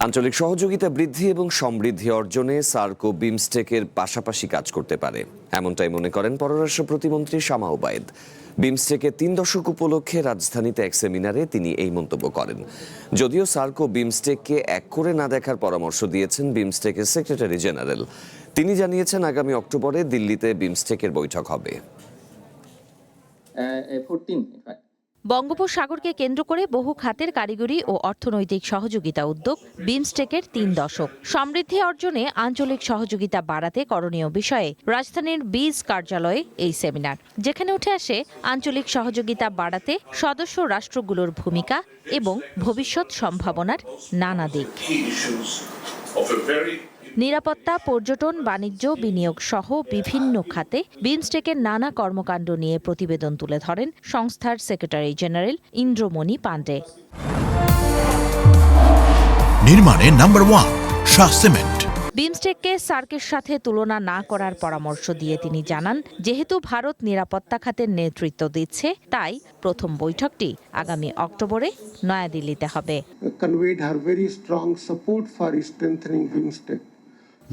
আঞ্চলিক সহযোগিতা বৃদ্ধি এবং সমৃদ্ধি অর্জনে সার্ক ও বিমস্টেকের পাশাপাশি কাজ করতে পারে, এমনটাই মনে করেন পররাষ্ট্র প্রতিমন্ত্রী শামা ওবায়েদ। বিমস্টেকের 3 দশক উপলক্ষে রাজধানীতে এক সেমিনারে তিনি এই মন্তব্য করেন। যদিও সার্ক ও বিমস্টেককে এক করে না দেখার পরামর্শ দিয়েছেন বিমস্টেকের সেক্রেটারি জেনারেল। তিনি জানিয়েছেন আগামী অক্টোবরে দিল্লিতে বিমস্টেকের বৈঠক হবে। বঙ্গোপসাগরকে কেন্দ্র করে বহু খাতের কারিগরি ও অর্থনৈতিক সহযোগিতা উদ্যোগ বিমস্টেকের 3 দশক সমৃদ্ধি অর্জনে আঞ্চলিক সহযোগিতা বাড়াতে করণীয় বিষয়ে রাজধানীর বিজ কার্যালয়ে এই সেমিনার, যেখানে উঠে আসে আঞ্চলিক সহযোগিতা বাড়াতে সদস্য রাষ্ট্রগুলোর ভূমিকা এবং ভবিষ্যৎ সম্ভাবনার নানা দিক। নিরাপত্তা, পর্যটন, বাণিজ্য, বিনিয়োগ সহ বিভিন্ন খাতে বিমস্টেকের নানা কর্মকাণ্ড নিয়ে প্রতিবেদন তুলে ধরেন সংস্থার সেক্রেটারি জেনারেল ইন্দ্রমণি পাণ্ডে। নির্মাণে নাম্বার 1 শাহ সিমেন্ট। বিমস্টেককে সার্কের সাথে তুলনা না করার পরামর্শ দিয়ে তিনি জানান, যেহেতু ভারত নিরাপত্তা খাতের নেতৃত্ব দিচ্ছে, তাই প্রথম বৈঠকটি আগামী অক্টোবরে নয়াদিল্লিতে হবে।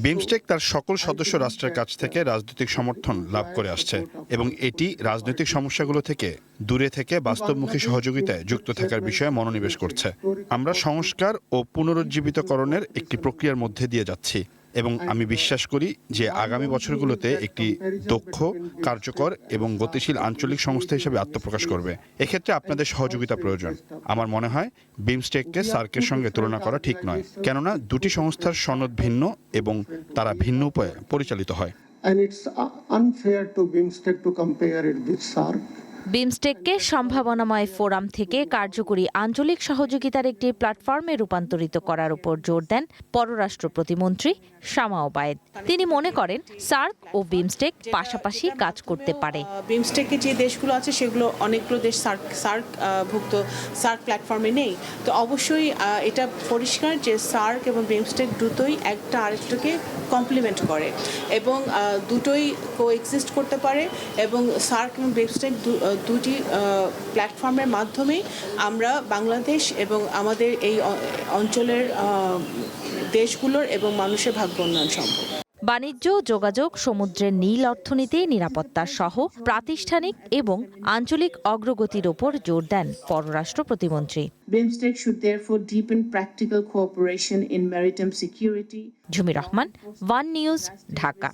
বিমস্টেক তার সকল সদস্য রাষ্ট্রের কাছ থেকে রাজনৈতিক সমর্থন লাভ করে আসছে এবং এটি রাজনৈতিক সমস্যাগুলো থেকে দূরে থেকে বাস্তবমুখী সহযোগিতায় যুক্ত থাকার বিষয়ে মনোনিবেশ করছে। আমরা সংস্কার ও পুনরুজ্জীবিতকরণের একটি প্রক্রিয়ার মধ্যে দিয়ে যাচ্ছি এবং আমি বিশ্বাস করি যে আগামী বছরগুলোতে একটি দক্ষ, কার্যকর এবং গতিশীল আঞ্চলিক সংস্থা হিসেবে আত্মপ্রকাশ করবে। এক্ষেত্রে আপনাদের সহযোগিতা প্রয়োজন। আমার মনে হয় বিমস্টেককে সার্কের সঙ্গে তুলনা করা ঠিক নয়, কেননা দুটি সংস্থার সনদ ভিন্ন এবং তারা ভিন্ন উপায়ে পরিচালিত হয়। বিমস্টেককে সম্ভাবনাময় ফোরাম থেকে কার্যকরী আঞ্চলিক সহযোগিতার একটি প্ল্যাটফর্মে রূপান্তরিত করার উপর জোর দেন পররাষ্ট্র প্রতিমন্ত্রী শামা ওবায়েদ। তিনি মনে করেন সার্ক ও বিমস্টেক পাশাপাশি কাজ করতে পারে। বিমস্টেকের যে দেশগুলো আছে সেগুলো অনেকগুলো দেশ সার্কভুক্ত সার্ক প্ল্যাটফর্মে নেই। তো অবশ্যই এটা পরিষ্কার যে সার্ক এবং বিমস্টেক দুটোই একটা আরেকটাকে কমপ্লিমেন্ট করে এবং দুটোই কোএক্সিস্ট করতে পারে এবং সার্ক এবং বিমস্টেক দুটি প্ল্যাটফর্মের মাধ্যমে আমরা বাংলাদেশ এবং আমাদের এই অঞ্চলের দেশগুলোর এবং মানুষের ভাগ্য উন্নয়ন সম্ভব। বাণিজ্য, যোগাযোগ, সমুদ্রের নীল অর্থনীতি, নিরাপত্তা সহ প্রাতিষ্ঠানিক এবং আঞ্চলিক অগ্রগতির ওপর জোর দেন পররাষ্ট্র প্রতিমন্ত্রী। BIMSTEC should therefore deepen practical cooperation in maritime security. ঝুমি Rahman, one news, Dhaka.